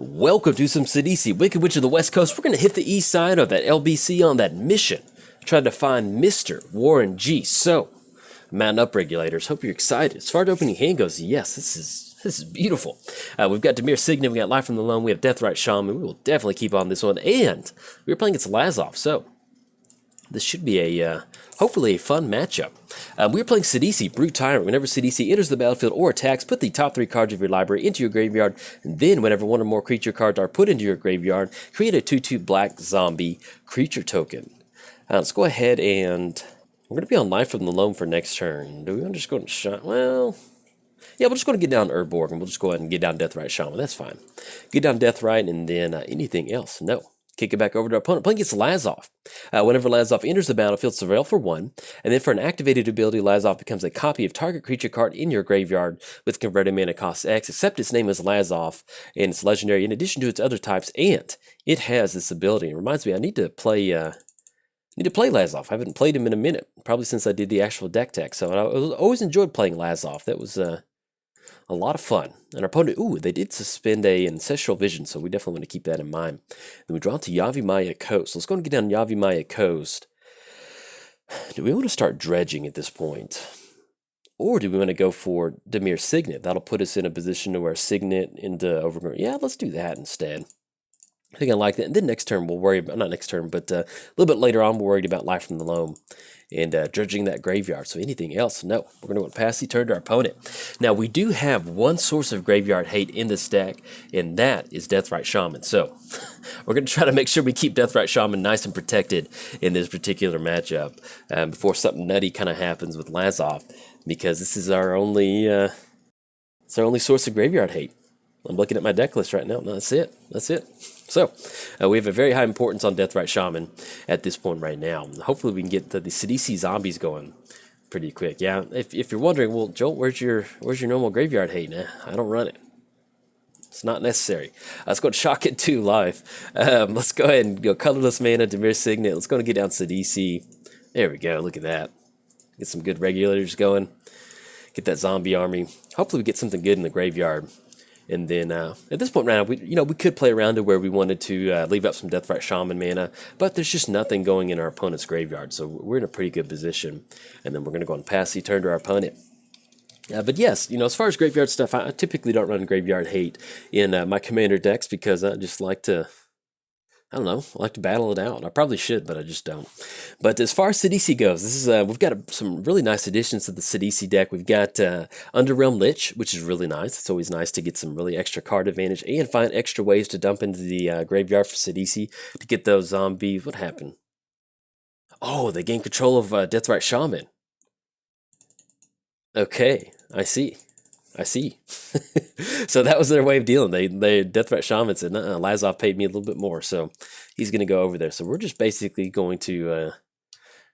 Welcome to some Sidisi, Wicked Witch of the West Coast. We're going to hit the east side of that LBC on that mission. Trying to find Mr. Warren G. So, Mountain Upregulators, hope you're excited. As far as opening hand goes, yes, this is beautiful. We've got Dimir Signet, we got Life from the Loam, we have Deathrite Shaman. We will definitely keep on this one. And we're playing against Lazav, so this should be a hopefully a fun matchup. We're playing Sidisi, Brute Tyrant. Whenever Sidisi enters the battlefield or attacks, put the top 3 cards of your library into your graveyard, and then whenever one or more creature cards are put into your graveyard, create a 2/2 black zombie creature token. Let's go ahead and we're going to be on Life from the Loam for next turn. Do we want to just go and shot? Well, yeah, we're just going to get down Urborg, and we'll just go ahead and get down Deathrite Shaman. That's fine. Get down Deathrite, and then anything else? No. Kick it back over to our opponent. Playing against Lazav. Whenever Lazav enters the battlefield, surveil for 1, and then for an activated ability, Lazav becomes a copy of target creature card in your graveyard with converted mana cost X, except its name is Lazav, and it's legendary in addition to its other types, and it has this ability. It reminds me, I need to play Lazav. I haven't played him in a minute, probably since I did the actual deck tech, so I always enjoyed playing Lazav. That was a lot of fun. And our opponent, they did suspend a Ancestral Vision, so we definitely want to keep that in mind. Then we draw to Yavimaya Coast. Let's go and get down Yavimaya Coast. Do we want to start dredging at this point? Or do we want to go for Dimir Signet? That'll put us in a position to where Signet into Overgrown. Yeah, let's do that instead. I think I like that. And then next turn we'll worry about, not next turn, but a little bit later on we're worried about Life from the Loam and dredging that graveyard. So anything else? No. We're going to pass the turn to our opponent. Now we do have one source of graveyard hate in this deck, and that is Deathrite Shaman. So we're going to try to make sure we keep Deathrite Shaman nice and protected in this particular matchup before something nutty kind of happens with Lazav, because this is our only source of graveyard hate. I'm looking at my deck list right now. No, that's it. That's it. So, we have a very high importance on Deathrite Shaman at this point right now. Hopefully we can get the Sidisi zombies going pretty quick. Yeah, if you're wondering, well, Jolt, where's your normal graveyard hate? Nah, I don't run it. It's not necessary. Let's go to Shock It 2 live. Let's go ahead and go Colorless Mana, Dimir Signet. Let's go and get down Sidisi. There we go. Look at that. Get some good regulators going. Get that zombie army. Hopefully we get something good in the graveyard. And then at this point right now, we could play around to where we wanted to leave up some Deathrite Shaman mana, but there's just nothing going in our opponent's graveyard, so we're in a pretty good position. And then we're going to go and pass the turn to our opponent. But yes, as far as graveyard stuff, I typically don't run graveyard hate in my commander decks because I just like to, I don't know, I like to battle it out. I probably should, but I just don't. But as far as Sidisi goes, this is we've got some really nice additions to the Sidisi deck. We've got Underrealm Lich, which is really nice. It's always nice to get some really extra card advantage and find extra ways to dump into the graveyard for Sidisi to get those zombies. What happened? Oh, they gained control of Deathrite Shaman. Okay, I see. So that was their way of dealing. They Deathrite Shaman said, Lazav paid me a little bit more, so he's going to go over there. So we're just basically going to, we're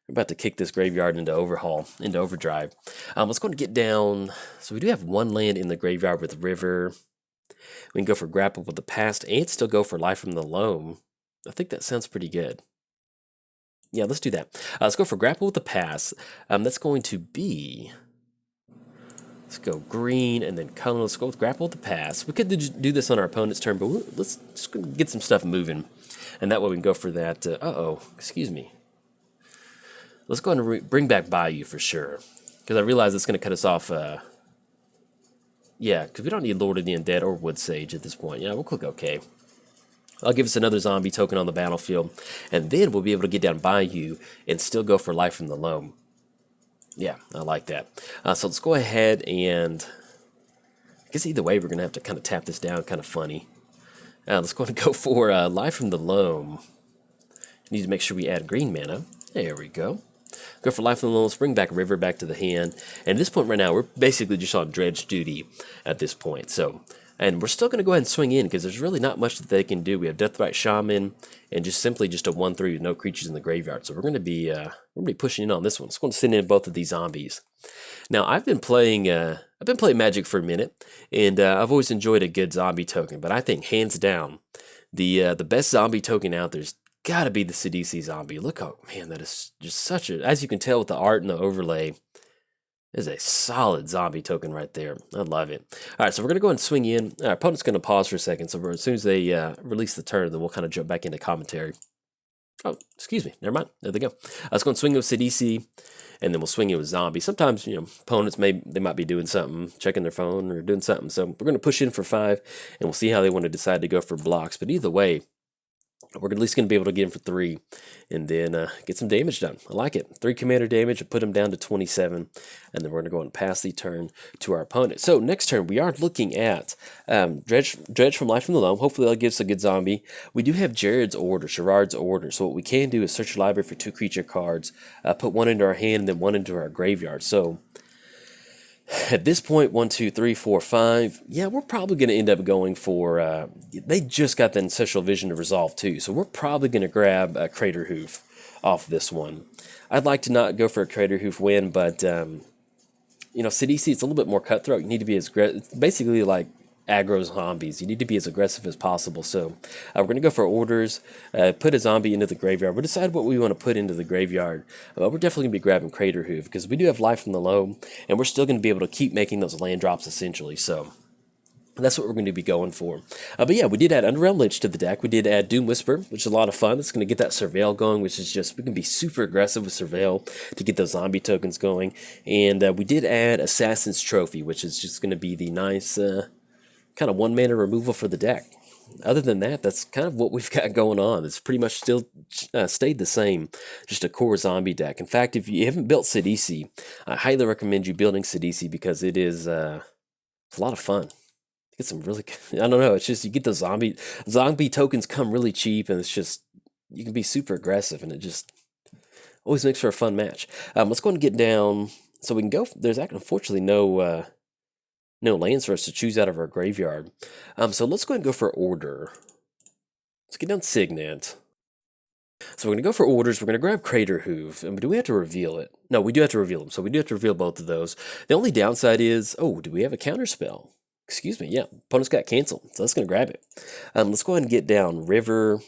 about to kick this graveyard into overdrive. Let's go and get down. So we do have one land in the graveyard with River. We can go for Grapple with the Past and still go for Life from the Loam. I think that sounds pretty good. Yeah, let's do that. Let's go for Grapple with the Past. That's going to be... Let's go green and then color. Let's go with Grapple with the Past. We could do this on our opponent's turn, but let's just get some stuff moving. And that way we can go for that. Excuse me. Let's go ahead and bring back Bayou for sure. Because I realize it's going to cut us off. Yeah, because we don't need Lord of the Undead or Wood Sage at this point. Yeah, we'll click OK. I'll give us another zombie token on the battlefield. And then we'll be able to get down Bayou and still go for Life from the Loam. Yeah, I like that. So let's go ahead and, I guess either way we're going to have to kind of tap this down, kind of funny. Let's go ahead and go for Life from the Loam. Need to make sure we add green mana. There we go. Go for Life from the Loam. Let's bring back River back to the hand. And at this point right now, we're basically just on dredge duty at this point. So, and we're still going to go ahead and swing in because there's really not much that they can do. We have Deathrite Shaman and just a 1/3 with no creatures in the graveyard. So we're going to be pushing in on this one. So I'm going to send in both of these zombies. Now I've been playing Magic for a minute, and I've always enjoyed a good zombie token. But I think hands down, the best zombie token out there's got to be the Sidisi zombie. Look, oh man, that is just such a, as you can tell with the art and the overlay. Is a solid zombie token right there. I love it. All right, so we're going to go and swing in. Our opponent's going to pause for a second, so as soon as they release the turn, then we'll kind of jump back into commentary. Oh, excuse me. Never mind. There they go. I was going to swing with Sidisi, and then we'll swing it with zombie. Sometimes, opponents they might be doing something, checking their phone or doing something. So we're going to push in for 5, and we'll see how they want to decide to go for blocks. But either way, we're at least going to be able to get him for 3 and then get some damage done. I like it. 3 commander damage and put him down to 27. And then we're going to go and pass the turn to our opponent. So next turn, we are looking at Dredge from Life from the Loam. Hopefully that'll give us a good zombie. We do have Gerard's Order. So what we can do is search your library for 2 creature cards, put 1 into our hand and then 1 into our graveyard. So at this point, 1, 2, 3, 4, 5. Yeah, we're probably going to end up going for. They just got the Ancestral Vision to resolve too, so we're probably going to grab a Craterhoof off this one. I'd like to not go for a Craterhoof win, but Sidisi, it's a little bit more cutthroat. You need to be as basically like aggro zombies. You need to be as aggressive as possible. So we're going to go for orders, put a zombie into the graveyard. We'll decide what we want to put into the graveyard. We're definitely going to be grabbing Craterhoof because we do have Life from the Loam, and we're still going to be able to keep making those land drops essentially. So that's what we're going to be going for. But yeah, we did add Underrealm Lich to the deck. We did add Doom Whisper, which is a lot of fun. It's going to get that Surveil going, which is just, we can be super aggressive with Surveil to get those zombie tokens going. And we did add Assassin's Trophy, which is just going to be the nice kind of 1 mana removal for the deck. Other than that, that's kind of what we've got going on. It's pretty much still stayed the same, just a core zombie deck. In fact, if you haven't built Sidisi, I highly recommend you building Sidisi because it is it's a lot of fun. Get some really, I don't know, it's just you get the zombie tokens come really cheap, and it's just, you can be super aggressive, and it just always makes for a fun match. Let's go ahead and get down so we can go. There's unfortunately no lands for us to choose out of our graveyard. So let's go ahead and go for order. Let's get down Signet. So we're going to go for orders. We're going to grab Craterhoof. And do we have to reveal it? No, we do have to reveal them. So we do have to reveal both of those. The only downside is, oh, do we have a counterspell? Excuse me, yeah. Opponent's got canceled. So that's going to grab it. Let's go ahead and get down River.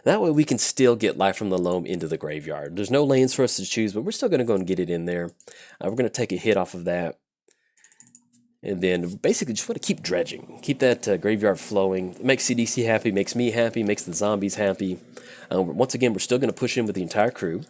That way we can still get Life from the Loam into the graveyard. There's no lands for us to choose, but we're still going to go and get it in there. We're going to take a hit off of that. And then basically just want to keep dredging. Keep that graveyard flowing. It makes CDC happy, makes me happy, makes the zombies happy. Once again, we're still going to push in with the entire crew.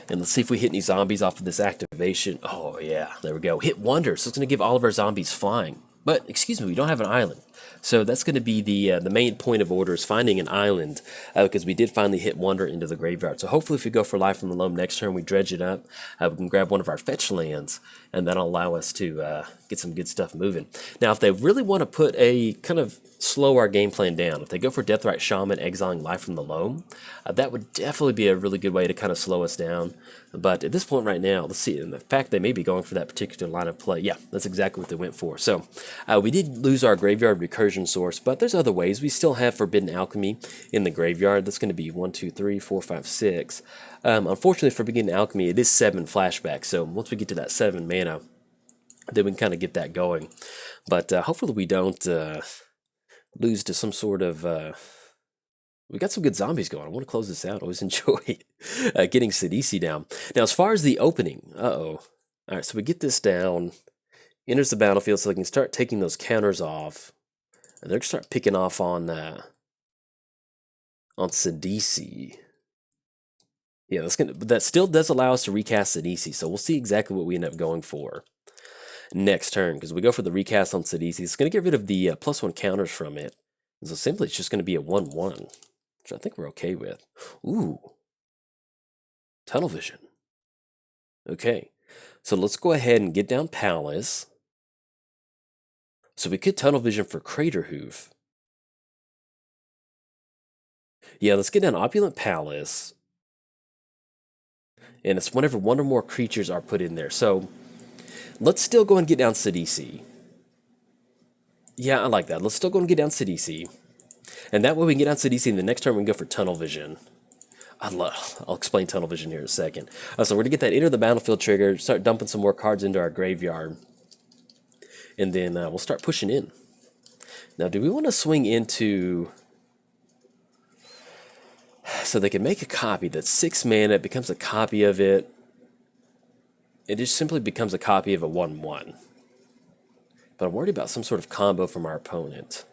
And let's see if we hit any zombies off of this activation. Oh, yeah, there we go. Hit Wonder, so it's going to give all of our zombies flying. But, excuse me, we don't have an island. So that's going to be the main point of order is finding an island because we did finally hit Wonder into the graveyard. So hopefully if we go for Life from the Loam next turn, we dredge it up, we can grab one of our fetch lands, and that'll allow us to get some good stuff moving. Now, if they really want to put a kind of slow our game plan down, if they go for Deathrite Shaman, exiling Life from the Loam, that would definitely be a really good way to kind of slow us down. But at this point right now, let's see, in the fact they may be going for that particular line of play. Yeah, that's exactly what they went for. So we did lose our graveyard recursion source, but there's other ways. We still have Forbidden Alchemy in the graveyard. That's going to be 1, 2, 3, 4, 5, 6. Unfortunately, Forbidden Alchemy, it is 7 flashbacks. So once we get to that 7 mana, then we can kind of get that going. But hopefully we don't lose to some sort of... we got some good zombies going. I want to close this out. I always enjoy getting Sidisi down. Now, as far as the opening, All right, so we get this down, enters the battlefield so they can start taking those counters off. And they're going to start picking off on Sidisi. Yeah, that still does allow us to recast Sidisi, so we'll see exactly what we end up going for next turn, because we go for the recast on Sidisi. It's going to get rid of the +1 counters from it. And so simply it's just going to be a 1/1, which I think we're okay with. Ooh. Tunnel Vision. Okay. So let's go ahead and get down Palace. So we could Tunnel Vision for Craterhoof. Yeah, let's get down Opulent Palace. And it's whenever one or more creatures are put in there. So let's still go and get down Sidisi. Yeah, I like that. Let's still go and get down Sidisi. And that way we can get down Sidisi, and the next turn we can go for Tunnel Vision. I'll explain Tunnel Vision here in a second. So we're going to get that enter the battlefield trigger, start dumping some more cards into our graveyard. And then we'll start pushing in. Now, do we want to swing into... So they can make a copy that's 6 mana, it becomes a copy of it. it just simply becomes a copy of a 1/1. But I'm worried about some sort of combo from our opponent.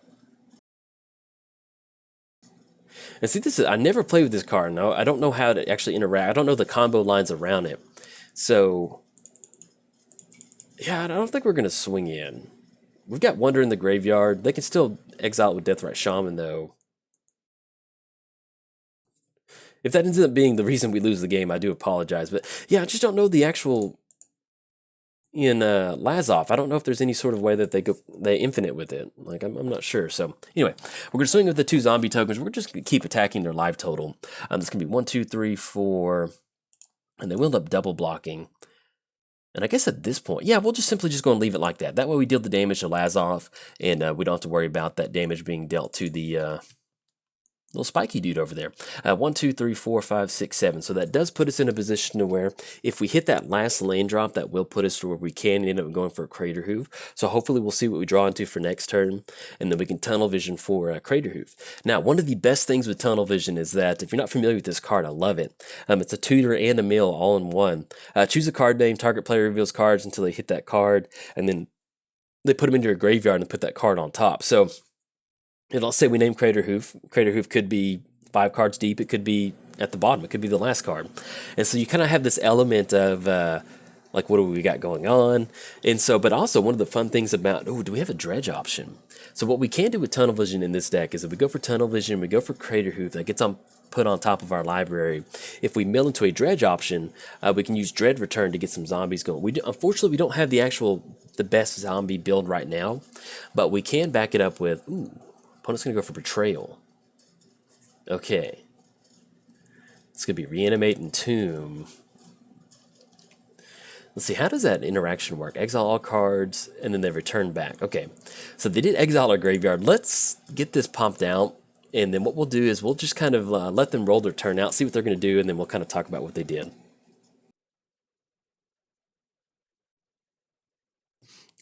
And see, I never played with this card. No, I don't know how to actually interact. I don't know the combo lines around it. So, yeah, I don't think we're going to swing in. We've got Wonder in the graveyard. They can still exile it with Deathrite Shaman, though. If that ends up being the reason we lose the game, I do apologize. But, yeah, I just don't know the actual... In Lazav, I don't know if there's any sort of way that they infinite with it. Like, I'm not sure. So, anyway, we're going to swing with the 2 zombie tokens. We're just going to keep attacking their life total. This can be 1, 2, 3, 4... And they will end up double blocking. And I guess at this point, yeah, we'll just simply just go and leave it like that. That way we deal the damage to Lazav, and we don't have to worry about that damage being dealt to the little spiky dude over there. 1, 2, 3, 4, 5, 6, 7. So that does put us in a position to where if we hit that last lane drop, that will put us to where we can end up going for a Craterhoof. So hopefully we'll see what we draw into for next turn, and then we can tunnel vision for Craterhoof. Now, one of the best things with tunnel vision is that if you're not familiar with this card, I love it. It's a tutor and a mill all in one. Choose a card name. Target player reveals cards until they hit that card, and then they put them into a graveyard and put that card on top. So and let's say we name Craterhoof. Craterhoof could be 5 cards deep. It could be at the bottom. It could be the last card. And so you kind of have this element of, like, what do we got going on? And so, but also one of the fun things about, oh, do we have a dredge option? So what we can do with Tunnel Vision in this deck is if we go for Tunnel Vision, we go for Craterhoof, that gets put on top of our library. If we mill into a dredge option, we can use Dread Return to get some zombies going. Unfortunately, we don't have the best zombie build right now, but we can back it up with, opponent's going to go for Betrayal. Okay. It's going to be Reanimate and Tomb. Let's see, how does that interaction work? Exile all cards, and then they return back. Okay, so they did exile our graveyard. Let's get this pumped out, and then what we'll do is we'll just kind of let them roll their turn out, see what they're going to do, and then we'll kind of talk about what they did.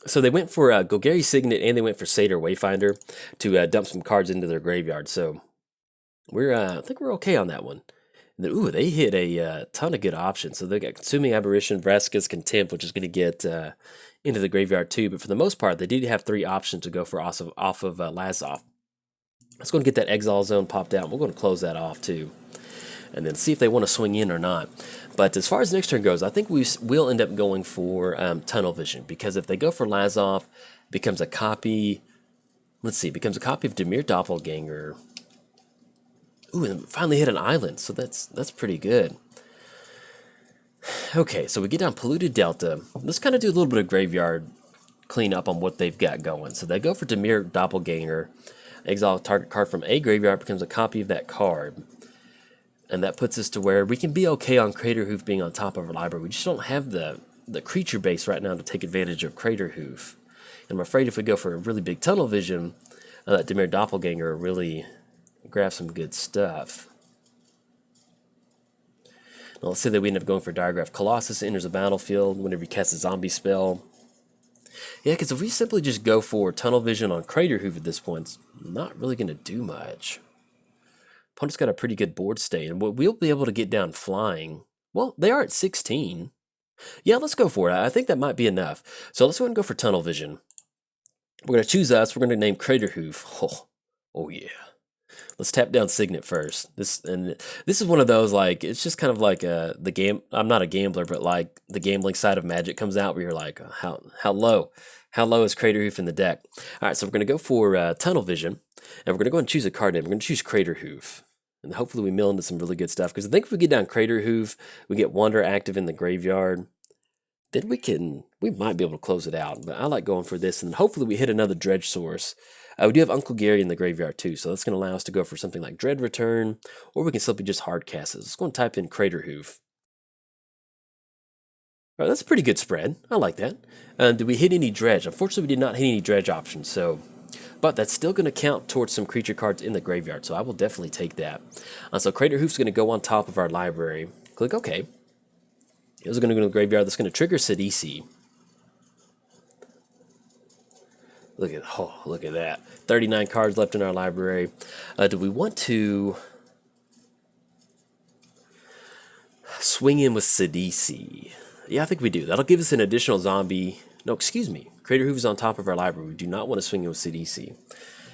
So they went for Golgari Signet, and they went for Satyr Wayfinder to dump some cards into their graveyard. So I think we're okay on that one. And then, they hit a ton of good options. So they got Consuming Aberration, Vraska's Contempt, which is going to get into the graveyard too. But for the most part, they did have 3 options to go for off of Lazav. Let's go and get that Exile Zone popped out. We're going to close that off too, and then see if they want to swing in or not. But as far as next turn goes, I think we'll end up going for Tunnel Vision, because if they go for Lazav, becomes a copy. Let's see, becomes a copy of Dimir Doppelganger. Ooh, and finally hit an island, so that's pretty good. Okay, so we get down Polluted Delta. Let's kind of do a little bit of graveyard cleanup on what they've got going. So they go for Dimir Doppelganger. Exile target card from a graveyard, becomes a copy of that card. And that puts us to where we can be okay on Craterhoof being on top of our library. We just don't have the creature base right now to take advantage of Craterhoof. And I'm afraid if we go for a really big Tunnel Vision, that Dimir Doppelganger really grab some good stuff. Now let's say that we end up going for Diagraph Colossus. Enters the battlefield whenever you cast a zombie spell. Yeah, because if we simply just go for Tunnel Vision on Craterhoof at this point, it's not really going to do much. Opponent's got a pretty good board state, and we'll be able to get down flying. Well, they are at 16. Yeah, let's go for it. I think that might be enough. So let's go ahead and go for Tunnel Vision. We're going to choose us. We're going to name Craterhoof. Oh yeah. Let's tap down Signet first. This is one of those, like, it's just kind of like the game. I'm not a gambler, but like the gambling side of Magic comes out where you're like, how low is Craterhoof in the deck? All right, so we're going to go for Tunnel Vision, and we're going to go and choose a card name. We're going to choose Craterhoof, and hopefully we mill into some really good stuff. Because I think if we get down Craterhoof, we get Wander active in the graveyard, then we might be able to close it out. But I like going for this, and hopefully we hit another Dredge Source. We do have Uncle Gary in the graveyard too, so that's going to allow us to go for something like Dread Return, or we can simply just hard cast it. Let's go and type in Craterhoof. All right, that's a pretty good spread. I like that. Did we hit any dredge? Unfortunately, we did not hit any dredge options, but that's still going to count towards some creature cards in the graveyard, so I will definitely take that. So Craterhoof's going to go on top of our library. Click OK. It was going to go to the graveyard. That's going to trigger Sidisi. Look at that. 39 cards left in our library. Do we want to swing in with Sidisi? Yeah, I think we do. That'll give us an additional zombie. No, excuse me. Craterhoof is on top of our library. We do not want to swing it with Sidisi,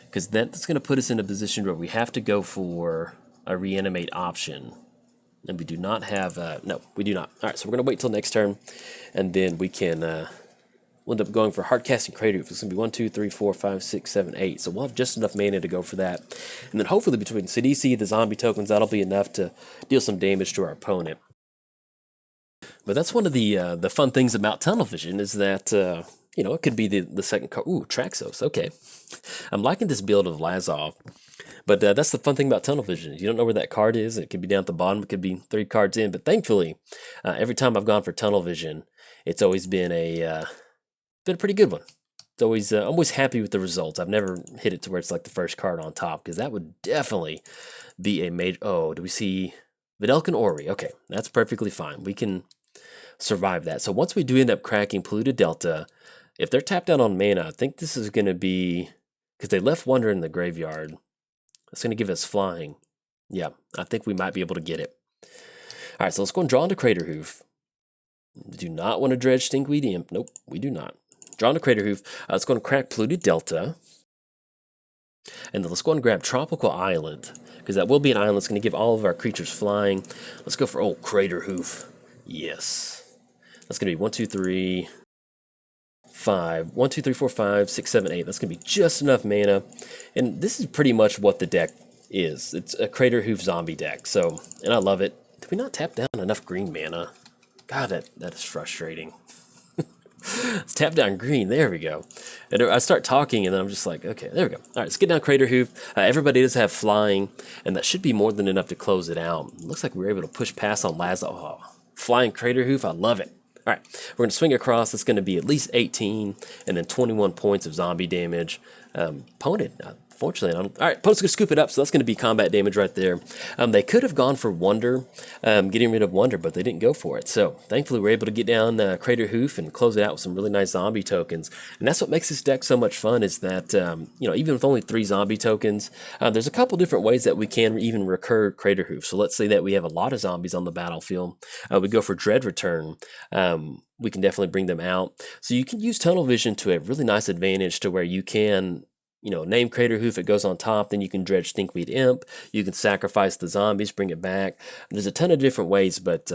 because that's going to put us in a position where we have to go for a reanimate option. And we do not have... no, we do not. All right, so we're going to wait till next turn, and then we can... we'll end up going for Hardcasting Craterhoof. It's going to be 1, 2, 3, 4, 5, 6, 7, 8. So we'll have just enough mana to go for that. And then hopefully between Sidisi, the zombie tokens, that'll be enough to deal some damage to our opponent. But that's one of the fun things about Tunnel Vision is that, you know, it could be the second card. Ooh, Traxos. Okay. I'm liking this build of Lazav. But that's the fun thing about Tunnel Vision. You don't know where that card is. It could be down at the bottom. It could be 3 cards in. But thankfully, every time I've gone for Tunnel Vision, it's always been a pretty good one. It's always I'm always happy with the results. I've never hit it to where it's like the first card on top, because that would definitely be a major... Oh, do we see Videlkin Ori? Okay, that's perfectly fine. We can survive that. So once we do end up cracking Polluted Delta, if they're tapped out on mana, I think this is going to be... Because they left Wonder in the graveyard. It's going to give us flying. Yeah, I think we might be able to get it. All right, so let's go and draw into Craterhoof. Do not want to dredge Stinkweed Imp. Nope, we do not. Draw into Craterhoof. Let's go and crack Polluted Delta. And then let's go and grab Tropical Island, because that will be an island that's going to give all of our creatures flying. Let's go for, oh, Craterhoof. Yes. That's going to be 1, 2, 3, 5. 1, 2, 3, 4, 5, 6, 7, 8. That's going to be just enough mana. And this is pretty much what the deck is. It's a Craterhoof zombie deck. So, and I love it. Did we not tap down enough green mana? God, that is frustrating. Let's tap down green. There we go. And I start talking, and then I'm just like, okay, there we go. All right, let's get down Craterhoof. Everybody does have flying, and that should be more than enough to close it out. Looks like we were able to push past on Lazav. Oh, flying Craterhoof, I love it. All right, we're going to swing across. It's going to be at least 18, and then 21 points of zombie damage. Opponent, fortunately, all right, opponent's going to scoop it up, so that's going to be combat damage right there. They could have gone for Wonder, getting rid of Wonder, but they didn't go for it. So thankfully, we're able to get down Craterhoof and close it out with some really nice zombie tokens. And that's what makes this deck so much fun, is that, you know, even with only 3 zombie tokens, there's a couple different ways that we can even recur Craterhoof. So let's say that we have a lot of zombies on the battlefield. We go for Dread Return. We can definitely bring them out. So you can use Tunnel Vision to a really nice advantage, to where you can, you know, name Craterhoof, it goes on top, then you can dredge Stinkweed Imp, you can sacrifice the zombies, bring it back. There's a ton of different ways, but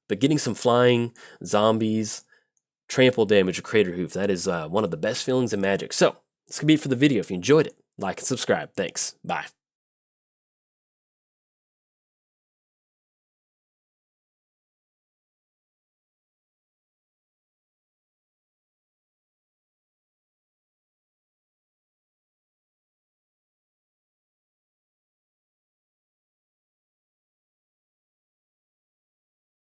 getting some flying zombies, trample damage of Craterhoof, that is one of the best feelings in Magic. So, this could be it for the video. If you enjoyed it, like and subscribe. Thanks. Bye.